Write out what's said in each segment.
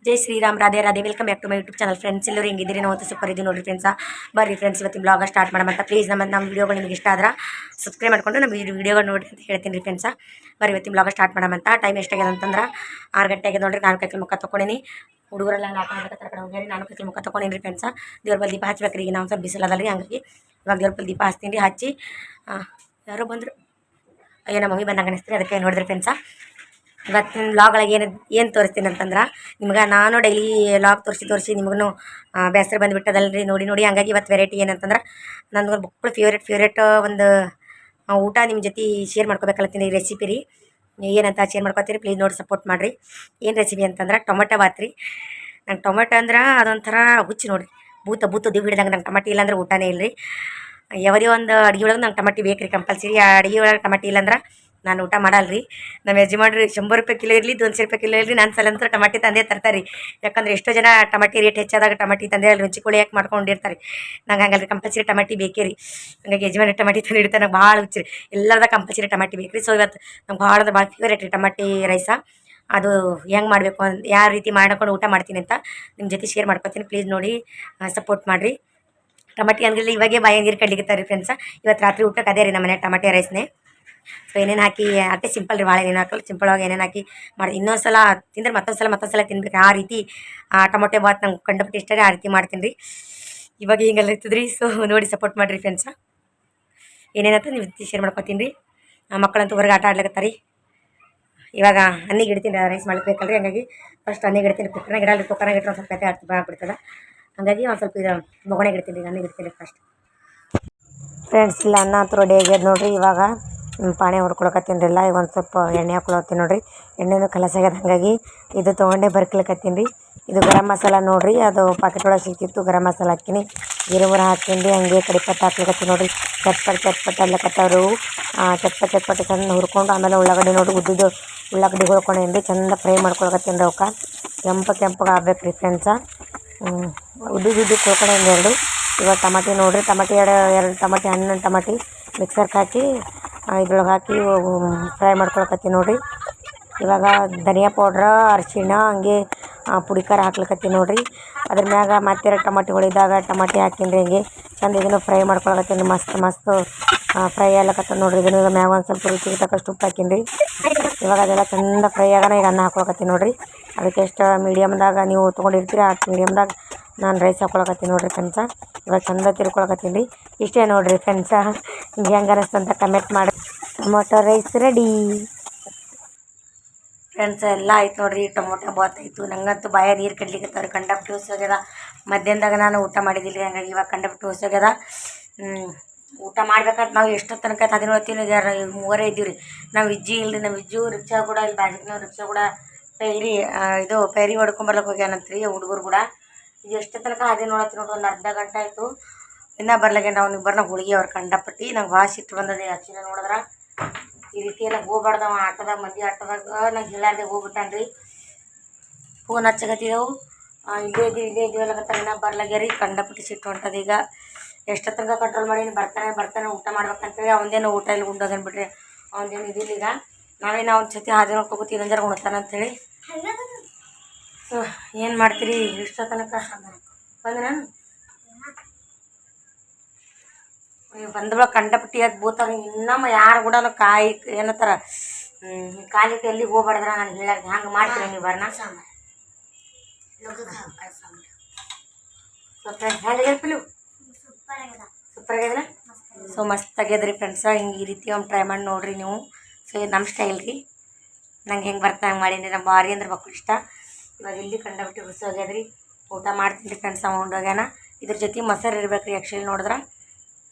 Jai Shriram Radhe Radhe welcome back to my YouTube channel friends. ಎಲ್ಲರೂ ಹೆಂಗಿದ್ದೀರಿ ನಾವು ಸೂಪರ್ ಇದ್ದೀವಿ ನೋಡಿರಿ ಫ್ರೆಂಡ್ಸ. ಬರ್ರಿ ಫ್ರೆಂಡ್ಸ್, ಇವತ್ತಿನ ಬ್ಲಾಗ ಸ್ಟಾರ್ಟ್ ಮಾಡೋಣ. ಪ್ಲೀಸ್ ನಮ್ಮ ವೀಡಿಯೋಗಳು ನಿಮಗೆ ಇಷ್ಟ ಆದ್ರೆ ಸಬ್ಸ್ಕ್ರೈಬ್ ಮಾಡ್ಕೊಂಡು ನಮ್ಮ ವೀಡಿಯೋಗಳು ನೋಡಿ ಅಂತ ಹೇಳ್ತೀನಿ ರೀ ಫ್ರೆಂಡ್ಸ. ಬರ್ರಿ ಇವತ್ತಿನ ಬ್ಲಾಗ ಸ್ಟಾರ್ಟ್ ಮಾಡೋಣ. ಟೈಮ್ ಎಷ್ಟಾಗಿದೆ ಅಂತಂದ್ರೆ 6 ಗಂಟೆ ಆಗಿದೆ ನೋಡಿರಿ. ನಾನು ಕೈಕಲ್ ಮುಖ ತೊಗೊಂಡಿನಿ. ಹುಡುಗರೆಲ್ಲ ಆಟ ಆಡೋಕೆ ಕಡೆ ಹೋಗ್ಯಾರಿ. ನಾನು ಕೈಕಲ್ ಮುಖ ತೊಗೊಂಡಿನಿ ರೀ ಫ್ರೆಂಡ್ಸ. ದೇವ್ರ ಬಲ್ಲಿ ದೀಪ ಹಚ್ಬೇಕ್ರಿ. ಈಗ ನಾವು ಸ್ವಲ್ಪ ಬಿಸಿಲದಲ್ಲ ರೀ, ಹಂಗಾಗಿ ಇವಾಗ ದೇವ್ರ ಬಲ್ಲಿ ದೀಪ ಹಚ್ತೀನಿ ರೀ. ಹಚ್ಚಿ ಯಾರೋ ಬಂದರು, ಅಯ್ಯೋ ನಮ್ಮ ಮಮ್ಮಿ ಬಂದಾಗ ಅನಿಸ್ತೀರಿ, ಅದಕ್ಕೆ ನೋಡಿದ್ರಿ ಫ್ರೆಂಡ್ಸ. ಇವತ್ತಿನ ಲಾಗೊಳಗೆ ಏನು ತೋರಿಸ್ತೀನಿ ಅಂತಂದ್ರೆ, ನಿಮ್ಗೆ ನಾನು ಡೈಲಿ ಲಾಗ್ ತೋರಿಸಿ ನಿಮಗೂ ಬೇಸರ ಬಂದುಬಿಟ್ಟದಲ್ರಿ ನೋಡಿ. ಹಂಗಾಗಿ ಇವತ್ತು ವೆರೈಟಿ ಏನಂತಂದ್ರೆ, ನನಗೆ ಬುಕ್ಳು ಫೇವ್ರೇಟ್ ಒಂದು ಊಟ ನಿಮ್ಮ ಜೊತೆ ಶೇರ್ ಮಾಡ್ಕೋಬೇಕಲ್ಲತ್ತೀನಿ ರೆಸಿಪಿ ರೀ. ಏನಂತ ಶೇರ್ ಮಾಡ್ಕೊತೀರಿ, ಪ್ಲೀಸ್ ನೋಡಿ ಸಪೋರ್ಟ್ ಮಾಡಿರಿ. ಏನು ರೆಸಿಪಿ ಅಂತಂದ್ರೆ ಟೊಮೆಟೊ ಬಾತ್ ರೀ. ನಂಗೆ ಟೊಮೆಟೊ ಅಂದ್ರೆ ಅದೊಂಥರ ಹುಚ್ಚು ನೋಡಿರಿ, ಭೂತ ದಿವ್ ಹಿಡಿದಂಗೆ. ನಂಗೆ ಟೊಮೆಟೊ ಇಲ್ಲಾಂದ್ರೆ ಊಟನೇ ಇಲ್ಲ ರೀ. ಯಾವುದೇ ಒಂದು ಅಡುಗೆ ಒಳಗೆ ನಂಗೆ ಟೊಮೆಟೊ ಬೇಕು ರೀ ಕಂಪಲ್ಸರಿ. ಆ ಅಡುಗೆ ಒಳಗೆ ಟೊಮೆಟೊ ಇಲ್ಲಾಂದ್ರೆ ನಾನು ಊಟ ಮಾಡಲ್ಲ ರೀ. ನಮ್ಮ ಯಜಮಾನ್ರಿ 100 ರೂಪಾಯಿ ಕಿಲೋ ಇರಲಿ 200 ರೂಪಾಯಿ ಕಿಲೋ ಇರಲಿ, ನನ್ನ ಸಲಂತೂ ಟೊಮೆಟೊ ತಂದೆ ತರ್ತಾರೆ ರೀ. ಯಾಕಂದ್ರೆ ಎಷ್ಟೋ ಜನ ಟೊಮೆಟೊ ರೇಟ್ ಹೆಚ್ಚಾದಾಗ ಟೊಮೆಟೊ ತಂದೆ ಅಲ್ಲಿ ರುಚಿಕೋಳಿ ಯಾಕೆ ಮಾಡ್ಕೊಂಡಿರ್ತಾರೆ. ನಂಗೆ ಹಂಗಲ್ರಿ, ಕಂಪಲ್ಸರಿ ಟೊಮೆಟೊ ಬೇಕೇ ರೀ. ಹಂಗಾಗಿ ಯಜಮಾನ್ರಿ ಟೊಮೆಟೊ ತಂದು ಇಡ್ತಾರೆ. ನಂಗೆ ಭಾಳ ಹುಚ್ಚು ರೀ, ಎಲ್ಲರದ ಕಂಪಲ್ಸರಿ ಟೊಮೆಟೊ ಬೇಕು ರೀ. ಸೊ ಇವತ್ತು ನಂಗೆ ಭಾಳ ಫೇವ್ರೇಟ್ ರೀ ಟೊಮೆಟೊ ರೈಸ. ಅದು ಹೆಂಗೆ ಮಾಡಬೇಕು ಅಂತ, ಯಾವ ರೀತಿ ಮಾಡ್ಕೊಂಡು ಊಟ ಮಾಡ್ತೀನಿ ಅಂತ ನಿಮ್ಮ ಜೊತೆ ಶೇರ್ ಮಾಡ್ಕೊತೀನಿ. ಪ್ಲೀಸ್ ನೋಡಿ ಸಪೋರ್ಟ್ ಮಾಡಿರಿ. ಟೊಮೆಟೊ ಹಂಗಿಲ್ಲ, ಇವಾಗೇ ಬಾಯಿ ನೀರು ಕಡ್ಲಿಕ್ಕೆ ರೀ ಫ್ರೆಂಡ್ಸ. ಇವತ್ತು ರಾತ್ರಿ ಊಟಕ್ಕೆ ಅದೇ ರೀ ನಮ್ಮ ಮನೆ ಟೊಮೆಟೊ ರೈಸ್ನೇ. ಸೊ ಏನೇನು ಹಾಕಿ ಅಷ್ಟೇ ಸಿಂಪಲ್ ರೀ, ಭಾಳ ಏನೇನು ಹಾಕಲ್ಲ, ಸಿಂಪಲ್ವಾಗಿ ಏನೇನು ಹಾಕಿ ಮಾಡಿ. ಇನ್ನೊಂದು ಸಲ ತಿಂದ್ರೆ ಮತ್ತೊಂದು ಸಲ ತಿನ್ಬೇಕು. ಆ ರೀತಿ ಟೊಮೊಟೊ ಬಾತ್ ನಂಗೆ ಕಂಡುಬಿಟ್ಟು ಇಷ್ಟ ರೀ. ಆ ರೀತಿ ಮಾಡ್ತೀನಿ ರೀ. ಇವಾಗ ಹಿಂಗೆಲ್ಲ ಇರ್ತದ್ರಿ. ಸೊ ನೋಡಿ ಸಪೋರ್ಟ್ ಮಾಡಿರಿ ಫ್ರೆಂಡ್ಸ. ಏನೇನಂತ ನೀವು ಶೇರ್ ಮಾಡ್ಕೊತೀನಿ ರೀ. ಮಕ್ಕಳಂತೂ ಹೊರಗೆ ಆಟ ಆಡ್ಲಿಕತ್ತಾರೆ ರೀ. ಇವಾಗ ಅನ್ನಿಗೆ ಇಡ್ತೀನಿ ರೈಸ್ ಮಾಡ್ಬೇಕಲ್ರಿ, ಹಂಗಾಗಿ ಫಸ್ಟ್ ಅನ್ನಿಗೆ ಇಡ್ತೀನಿ. ಕುಕ್ಕರ್ನಾಗ ಇಡಲ್ಲ, ಕುಕ್ಕರ್ನಾಗ ಇಟ್ಟರೆ ಒಂದು ಸ್ವಲ್ಪ ಕತೆ ಆಗ್ಬಿಡ್ತದೆ. ಹಂಗಾಗಿ ಒಂದು ಸ್ವಲ್ಪ ಇದು ಬೊಗಣೆಗೆ ಇಡ್ತೀನಿ ರೀ, ಅನ್ನಿಗೆ ಇಡ್ತೀನಿ ಫಸ್ಟ್. ಫ್ರೆಂಡ್ಸ್, ಇಲ್ಲ ಅನ್ನ ಅಂತೂ ರೆಡಿ ಆಗ್ಯದ ನೋಡಿರಿ. ಇವಾಗ ಪಾಣೆ ಹೊಡ್ಕೊಳಕತ್ತೀನಿ ರೀ. ಈಗ ಒಂದು ಸ್ವಲ್ಪ ಎಣ್ಣೆ ಹಾಕ್ಕೊಳತ್ತೀನಿ ನೋಡಿರಿ. ಎಣ್ಣೆನೂ ಕಲಸಾಗ್ಯದ, ಹಾಗಾಗಿ ಇದು ತೊಗೊಂಡೆ ಬರ್ಕ್ಲಕತ್ತೀನಿ ರೀ. ಇದು ಗರಂ ಮಸಾಲ ನೋಡಿರಿ, ಅದು ಪಾಕೆಟ್ ಒಳಗೆ ಸಿಕ್ತಿತ್ತು. ಗರಂ ಮಸಾಲ ಹಾಕ್ತೀನಿ, ಜೀರಿಗೆ ಹಾಕ್ತೀನಿ ರೀ. ಹಂಗೆ ಕಡಿಪಟ್ಟು ಹಾಕ್ಲಿಕತ್ತೀನಿ ನೋಡಿರಿ. ಚಟ್ಪಟ್ ಅನ್ಲಕತ್ತವ್ರು. ಚಟ್ಪಟ್ ಚಂದ ಹುರ್ಕೊಂಡು, ಆಮೇಲೆ ಉಳ್ಳಾಗಡ್ಡಿ ನೋಡಿ ಉದ್ದಿದ್ದು ಉಳ್ಳಾಗಡ್ಡಿ ಹೊಳ್ಕೊಂಡೇನಿ ರೀ. ಚಂದ ಫ್ರೈ ಮಾಡ್ಕೊಳಕತ್ತೀನಿ ರೀ. ಅವಕ್ಕೆ ಕೆಂಪಗೆ ಆಗ್ಬೇಕು ರೀ ಫ್ರೆಂಡ್ಸ. ಉದ್ದಿದ್ದು ಕೊಳ್ಕೊಂಡೇನಿ ಎರಡು. ಇವಾಗ ಟಮಾಟಿ ನೋಡಿರಿ, ಎರಡು ಟಮಾಟಿ, ಹಣ್ಣು ಟಮಾಟಿ ಮಿಕ್ಸರ್ಗೆ ಹಾಕಿ ಇದ್ರೊಳಗೆ ಹಾಕಿ ಫ್ರೈ ಮಾಡ್ಕೊಳಕತ್ತೀನಿ ನೋಡಿರಿ. ಇವಾಗ ಧನಿಯಾ ಪೌಡ್ರ, ಅರಿಶಿಣ, ಹಂಗೆ ಪುಡಿ ಖಾರ ಹಾಕ್ಲಿಕತ್ತೀನಿ ನೋಡಿರಿ. ಅದ್ರ ಮ್ಯಾಗ ಮತ್ತೆ ಟಮಾಟಿಗಳಿದ್ದಾಗ ಟಮಾಟಿ ಹಾಕ್ತೀನಿ ರೀ. ಹಂಗೆ ಚಂದ ಇದನ್ನು ಫ್ರೈ ಮಾಡ್ಕೊಳಕತ್ತೀನಿ. ಮಸ್ತ್ ಫ್ರೈ ಆಗ್ಲಕತ್ತ ನೋಡಿರಿ. ಇದನ್ನು ಮ್ಯಾಗ ಒಂದು ಸ್ವಲ್ಪ ರುಚಿಗೆ ತಕ್ಕಷ್ಟು ಉಪ್ಪು ಹಾಕೀನಿ ರೀ. ಇವಾಗ ಅದೆಲ್ಲ ಚಂದ ಫ್ರೈ ಆಗೋಣ. ಈಗ ಅನ್ನ ಹಾಕ್ಕೊಳಕತ್ತೀನಿ ನೋಡಿರಿ. ಅದಕ್ಕೆ ಎಷ್ಟು ಮೀಡಿಯಮ್ದಾಗ ನೀವು ತೊಗೊಂಡಿರ್ತೀರಿ ಆ ಮೀಡಿಯಮ್ದಾಗ ನಾನು ರೈಸ್ ಹಾಕ್ಕೊಳಕತ್ತೀನಿ ನೋಡಿರಿ ಫ್ರೆಂಡ್ಸ. ಇವಾಗ ಚಂದ ತಿರ್ಕೊಳಕತ್ತೀನಿ ರೀ. ಇಷ್ಟೇ ನೋಡಿರಿ ಫ್ರೆಂಡ್ಸ. ನಿಮ್ಗೆ ಹೆಂಗೆ ಅನಿಸ್ತು ಅಂತ ಕಮೆಂಟ್ ಮಾಡಿ. Tomato rice ready friends. ಎಲ್ಲ ಆಯ್ತು ನೋಡಿರಿ, ಟೊಮೊಟೊ ಬಾತ್ ಆಯಿತು. ನಂಗಂತೂ ಬಾಯ ನೀರು ಕಡ್ಲಿಕ್ಕತ್ತವ್ರಿ. ಕಂಡಪಟ್ಟು ಹೋಗ್ಯದ. ಮಧ್ಯಾಹ್ನದಾಗ ನಾನು ಊಟ ಮಾಡಿದ್ದಿಲ್ಲ ರೀ, ಹಂಗಾಗಿ ಇವಾಗ ಕಂಡಪಟ್ಟು ಹೋಗ್ಯದ. ಊಟ ಮಾಡ್ಬೇಕಂತ ನಾವು ಎಷ್ಟು ತನಕ ಅದನ್ನ ಹೇಳ್ತೀನಿ. ಮೂವರೇ ಇದ್ದೀವಿ ರೀ. ನಾವು ವಿಜ್ಜಿ ಇಲ್ರಿ, ನಮ್ಮ ವಿಜ್ಜು ರಿಕ್ಷಾ ಕೂಡ ಇಲ್ಲಿ ಬಾಜಿಕ್ನವ್ರು ರಿಕ್ಷಾ ಕೂಡ ಪೈರಿ ಹೊಡ್ಕೊಂಬರ್ಲಕ್ಕೆ ಹೋಗ್ಯಾನಂತ್ರಿ ಹುಡುಗರು ಕೂಡ. ಇದು ಎಷ್ಟು ತನಕ ಅದೇ ನೋಡತ್ತಿ ನೋಡ್ರಿ. ಒಂದು ಅರ್ಧ ಗಂಟೆ ಆಯಿತು, ಇನ್ನೂ ಬರ್ಲಾಗೇನು. ನಾವು ಇಬ್ಬರನ್ನ ಹುಡುಗಿ ಅವ್ರು ಕಂಡಪಟ್ಟು ನಂಗೆ ಭಾಳ ಸಿಟ್ಟು ಬಂದದೆ. ಆ್ಯಕ್ಚುಲಿ ನೋಡಿದ್ರೆ ಈ ರೀತಿ ಎಲ್ಲ ಹೋಗ್ಬಾರ್ದವ ಆಟೋದಾಗ, ಮಂದಿ ಆಟೋದಾಗ ನಂಗೆ ಹೇಳಾರ್ದೆ ಹೋಗ್ಬಿಟ್ಟಾನ ರೀ. ಫೋನ್ ಹಚ್ಚಕತ್ತಿದ್ದೆವು, ಇಲ್ಲೇ ಇದ್ದೀವಿ ಅಲ್ಲಕತ್ತಾರ, ಇನ್ನೂ ಬರ್ಲಾಗ್ಯಾರಿ. ಕಂಡಪಟ್ಟು ಸಿಟ್ಟು ಹೊಂಟದ. ಈಗ ಎಷ್ಟು ತನಕ ಕಂಟ್ರೋಲ್ ಮಾಡೀನಿ. ಬರ್ತಾನೆ ಊಟ ಮಾಡ್ಬೇಕಂತೇಳಿ. ಅವನದೇನು ಊಟ ಇಲ್ಲಿ ಉಂಡೋದನ್ ಬಿಡ್ರಿ, ಅವನದೇನು ಇದಿಲ್ಲ. ಈಗ ನಾವೇನು ಅವ್ನ ಜೊತೆ ಹಾದಿ ನೋಡ್ಕೋಬೇಕು, ಇನ್ನೊಂದು ಜರ ಉಣ್ತಾನಂತೇಳಿ. ಸೊ ಏನು ಮಾಡ್ತೀರಿ, ಇಷ್ಟ ತನಕ ಬಂದೆ ನಾನು ಬಂದವ ಕಂಡಪಟ್ಟಿ ಅದು ಬೋತಾಗ. ಇನ್ನೊಮ್ಮೆ ಯಾರು ಕೂಡ ಕಾಯಿ ಏನತ್ತಾರ ಕಾಲಿಟ್ಟು ಎಲ್ಲಿಗೆ ಹೋಗ್ಬಾರ್ದ್ರ ನಾನು ಹೇಳಕ್ಕೆ. ಹಂಗೆ ಮಾಡ್ತೀನಿ ನೀವು ಬರ್ನ ಸೂಪರ್ ಆಗ್ಯದಲ್ಲ. ಸೊ ಮಸ್ತ್ ಆಗ್ಯದ್ರಿ ಫ್ರೆಂಡ್ಸ. ಹಿಂಗೆ ಈ ರೀತಿ ಒಂದು ಟ್ರೈ ಮಾಡಿ ನೋಡಿರಿ ನೀವು. ಸೊ ಇದು ನಮ್ಮ ಸ್ಟೈಲ್ ರೀ. ನಂಗೆ ಹೆಂಗೆ ಬರ್ತಾ ಹಂಗೆ ಮಾಡೀನಿ. ನಮ್ಮ ಭಾರಿ ಅಂದ್ರೆ ಮಕ್ಕಳು ಇಷ್ಟ. ಇವಾಗ ಇಲ್ಲಿ ಕಂಡಬಿಟ್ಟು ಹುಸಿ ಹೋಗ್ಯದ್ರಿ. ಊಟ ಮಾಡ್ತೀನಿ ರೀ ಫ್ರೆಂಡ್ಸ್. ಅವ ಉಂಡೋಗ್ಯಾನ. ಇದ್ರ ಜೊತೆ ಮೊಸರು ಇರ್ಬೇಕು ರೀ. ಆ್ಯಕ್ಚುಲಿ ನೋಡಿದ್ರೆ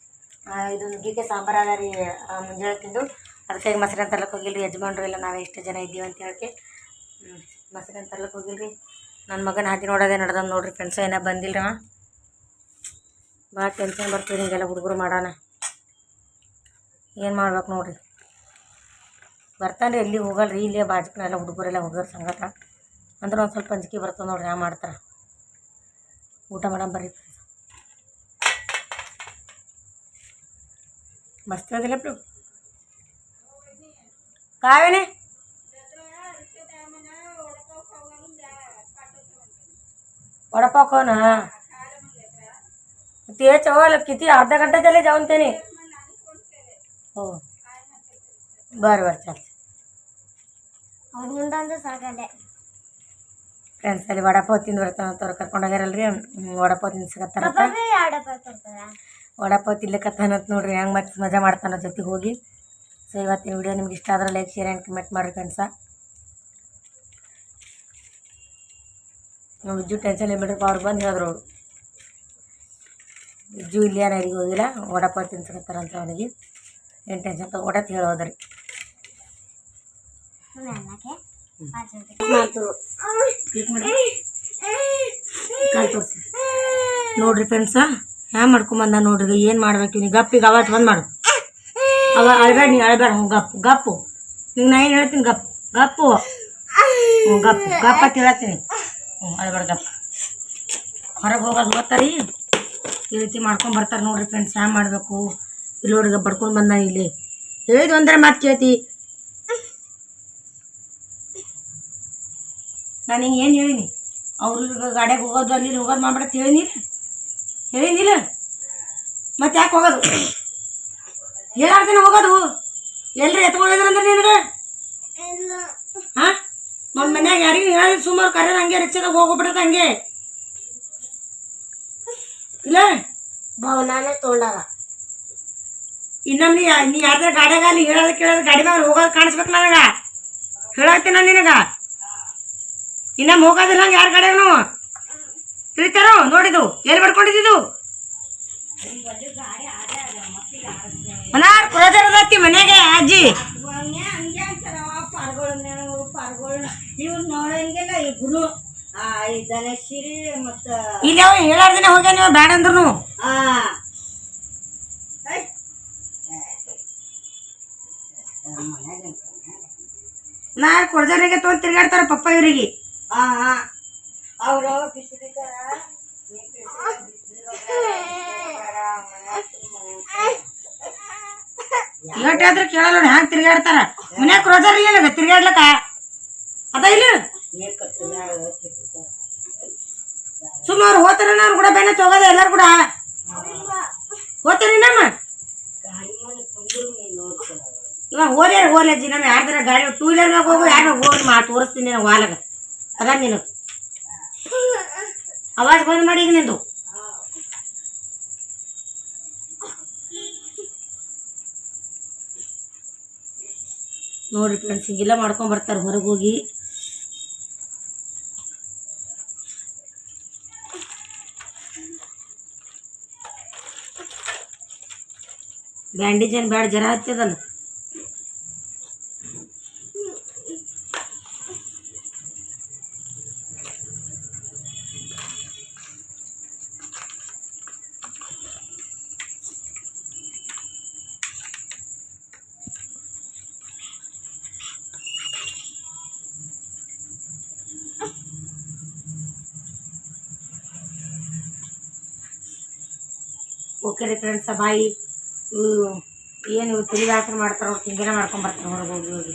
ಇದು ನುಗ್ಗಿಕಾಯಿ ಸಾಂಬಾರು ಅದ ರೀ ಮುಂಜಾನೆ ತಿಂದು. ಅದಕ್ಕಾಗಿ ಮೊಸರು ತರ್ಲಕ್ಕೆ ಹೋಗಿಲ್ರಿ ಯಜಮಾನ್ರು. ಇಲ್ಲ ನಾವೇ ಇಷ್ಟು ಜನ ಇದ್ದೀವಿ ಅಂತ ಹೇಳಕ್ಕೆ ಮೊಸರು ತರ್ಲಕ್ಕೆ ಹೋಗಿಲ್ರಿ. ನನ್ನ ಮಗನ ಹಾದಿ ನೋಡೋದೇ ನಡೆದ ನೋಡಿರಿ ಫ್ರೆಂಡ್ಸ್. ಏನೋ ಬಂದಿಲ್ಲ ರೀ. ಭಾಳ ಟೆನ್ಷನ್ ಬರ್ತೀವಿ ಹಿಂಗೆಲ್ಲ ಹುಡುಗರು ಮಾಡೋಣ. ಏನು ಮಾಡ್ಬೇಕು ನೋಡಿರಿ. ಬರ್ತಾನೆ ರೀ, ಎಲ್ಲಿ ಹೋಗಲ್ಲ ರೀ. ಇಲ್ಲೇ ಬಾಜುಕನೆಲ್ಲ ಹುಡುಗರೆಲ್ಲ ಹೋಗೋರು ಸಂಗತ ಅಂದ್ರೆ ಒಂದು ಸ್ವಲ್ಪ ಅಂಜಿಕೆ ಬರ್ತದೆ ನೋಡಿರಿ. ಯಾವ ಮಾಡ್ತಾರೆ ಊಟ ಮಾಡೋ ಬರ್ರಿ. ಮಸ್ತ್ ಅದಿಲ್ಲ ಪ್ಲೂ ಕಾವೇನೆ. वडापाव खाऊ ना ते चवल किती अर्धा घंटा झाले जाऊन त्याने हो बरं बरं चालतं ಫ್ರೆಂಡ್ಸ್ ಅಲ್ಲಿ ವಡಾಪಾವ್ ತಿಂದು ಬರ್ತಾನಂತವ್ರು ಕರ್ಕೊಂಡು ಹೋಗ್ಯಾರಲ್ರಿ ವಡಾಪಾವ್ ತಿನ್ಸಕತ್ತಾರಂತ ವಡಾಪಾವ್ ತಿನ್ಲಿಕ್ಕತ್ತಾನಂತ ನೋಡ್ರಿ ಹೆಂಗೆ ಮತ್ತೆ ಮಜಾ ಮಾಡ್ತಾನೋ ಜೊತೆಗೆ ಹೋಗಿ ಸೊ ಇವತ್ತಿನ ವಿಡಿಯೋ ನಿಮ್ಗೆ ಇಷ್ಟ ಆದ್ರೆ ಲೈಕ್ ಶೇರ್ ಆ್ಯಂಡ್ ಕಮೆಂಟ್ ಮಾಡಿರಿ ಫ್ರೆಂಡ್ಸ ನಾವು ವಿಜ್ಜು ಟೆನ್ಷನ್ ಬಿಡ್ರಿ ಅವ್ರು ಬಂದು ಹೇಳಿದ್ರು ಅವರು ವಿಜ್ಜು ಇಲ್ಲಿ ಯಾರಿಗೆ ಹೋಗಿಲ್ಲ ವಡಾಪಾವ್ ತಿನ್ಸಕತ್ತಾರಂತ ಅವನಿಗೆ ಏನು ಟೆನ್ಷನ್ ತಗೊಡತ್ ಹೇಳೋದ್ರಿ ನೋಡ್ರಿ ಫ್ರೆಂಡ್ಸ ಹ್ಯಾ ಮಾಡ್ಕೊಂಬಂದ ನೋಡ್ರಿ ಏನು ಮಾಡ್ಬೇಕು ನೀವು ಗಪ್ಪಿಗೆ ಅವಾಜ್ ಬಂದ್ ಮಾಡು ಅಳಬೇಡ ನೀವು ಅಳಬೇಡ ಹ್ಞೂ ಗಪ್ಪು ನಿಂಗೆ ನಾ ಏನು ಹೇಳ್ತೀನಿ ಗಪ್ಪು ಹ್ಞೂ ಗಪ್ಪ ಅಂತ ಹೇಳತ್ತೀನಿ ಅಳಬೇಡ ಗಪ್ಪ ಹೊರಗೆ ಹೋಗೋದು ಹೋಗ್ತಾರಿ ಈ ರೀತಿ ಮಾಡ್ಕೊಂಡು ಬರ್ತಾರೆ ನೋಡ್ರಿ ಫ್ರೆಂಡ್ಸ್ ಹ್ಯಾ ಮಾಡಬೇಕು ಇಲ್ಲಿ ನೋಡ್ರಿ ಬಡ್ಕೊಂಡು ಬಂದ ಇಲ್ಲಿ ಹೇಳಿದ್ವು ಅಂದ್ರೆ ಮಾತು ಕೇಳ್ತಿ ನಾನು ಹಿಂಗೆ ಏನು ಹೇಳೀನಿ ಅವ್ರಿಗೆ ಗಾಡಿಯಾಗ ಹೋಗೋದು ಅಲ್ಲಿ ಹೋಗೋದು ಮಾಡ್ಬಿಡತ್ತೆ ಹೇಳಿನಿಲ್ಲ ಮತ್ತೆ ಯಾಕೆ ಹೋಗೋದು ಹೇಳಾರ್ದಿನ ಹೋಗೋದು ಎಲ್ರಿ ಎತ್ಕೊಂಡಿದ್ರಂದ್ರೆ ನಿನಗೆ ಹಾಂ ನಮ್ಮ ಮನ್ಯಾಗ ಯಾರಿಗೂ ಹೇಳಿದ್ ಸುಮಾರು ಕರೆಯೋದು ಹಂಗೆ ರಿಕ್ಷಾದಾಗ ಹೋಗ್ಬಿಡ್ತದೆ ಹಂಗೆ ಇಲ್ಲ ನಾನೇ ತೊಗೊಂಡಾಗ ಇನ್ನೊಮ್ಮೆ ನೀ ಯಾರ್ದಾರ ಗಾಡಿಯಾಗ ಅಲ್ಲಿ ಹೇಳೋದು ಕೇಳೋದು ಗಾಡಿ ಮ್ಯಾಗ ಹೋಗೋದು ಕಾಣಿಸ್ಬೇಕು ನನಗೆ ಹೇಳತ್ತೀನಿ ನಾನು ನಿನಗೆ ಇನ್ನೊಮ್ಮೆ ಹೋಗೋದಿಲ್ಲ ಹಂಗೆ ಯಾರು ಗಾಡಿಯಾಗ ನಾವು ತಿಳಿತಾರೋ ನೋಡಿದ್ದು ಎಲ್ಲಿ ಬಡ್ಕೊಂಡಿದ್ದು ಮನಾರ್ ಪುರೋಜರದತ್ತಿ ಮನೆಗೆ ಅಜ್ಜಿ ಇವ್ರು ನೋಡಂಗಿಲ್ಲ ಇಬ್ರು ಧನಶ್ರೀ ಮತ್ತ ಇಲ್ಲಿ ಅವ ಹೇಳಾರ್ದಿನ ಹೋಗ್ಯ ನೀವು ಬೇಡ ಅಂದ್ರು ನಾ ಕೊಡ್ಜಾರಿಗೆ ತೊಗೊಂಡು ತಿರ್ಗಾಡ್ತಾರ ಪಪ್ಪ ಇವರಿಗೆ ಅವರು ಏಟಾದ್ರೂ ಕೇಳಲ್ಲ ನೋಡಿ ಹ್ಯಾಂಗ ತಿರ್ಗಾಡ್ತಾರ ಮನ್ಯಾಗ ರೋಜಾರ್ ಇಲ್ಲ ತಿರ್ಗಾಡ್ಲಕ್ಕ ಅದ ಇಲ್ಲ ಸುಮಾರು ಹೋತಾರ ನಾನು ಕೂಡ ಬೆನ್ನ ಹೋಗೋದ ಎಲ್ಲಾರು ಕೂಡ ಹೋಗ್ತಾನೆ ನಮ್ಮ ಇವಾಗ ಹೋಲಿ ಅಜ್ಜಿ ನಮ್ಮ ಯಾರ್ದಾರ ಗಾಡಿ ಟೂ ವೀಲರ್ ಮ್ಯಾಗ ಹೋಗು ಯಾರು ಹೋಗಿ ತೋರಿಸ್ತೀನಿ ನಾನು ವಾಲಾಗ ಅದ ನೀನು ಅವಾಜ್ ಬಂದ್ ಮಾಡಿ ಈಗ ನಿಂದು ನೋಡ್ರಿ ಫ್ರೆಂಡ್ಸ್ ಹಿಂಗೆಲ್ಲ ಮಾಡ್ಕೊಂಡ್ ಬರ್ತಾರೆ ಹೊರಗೆ ಹೋಗಿ ಬ್ಯಾಂಡೇಜ್ ಏನು ಬೇಡ ಜರ ಹತ್ತದಲ್ಲ ಓಕೆ ರೀ ಫ್ರೆಂಡ್ಸ ಬಾಯಿ ಏನು ತಿರುಗಾಸನ ಮಾಡ್ತಾರೆ ಅವ್ರು ಹಿಂಗೆಲ್ಲ ಮಾಡ್ಕೊಂಡು ಬರ್ತಾರೆ ಹೊರಗೆ ಹೋಗಿ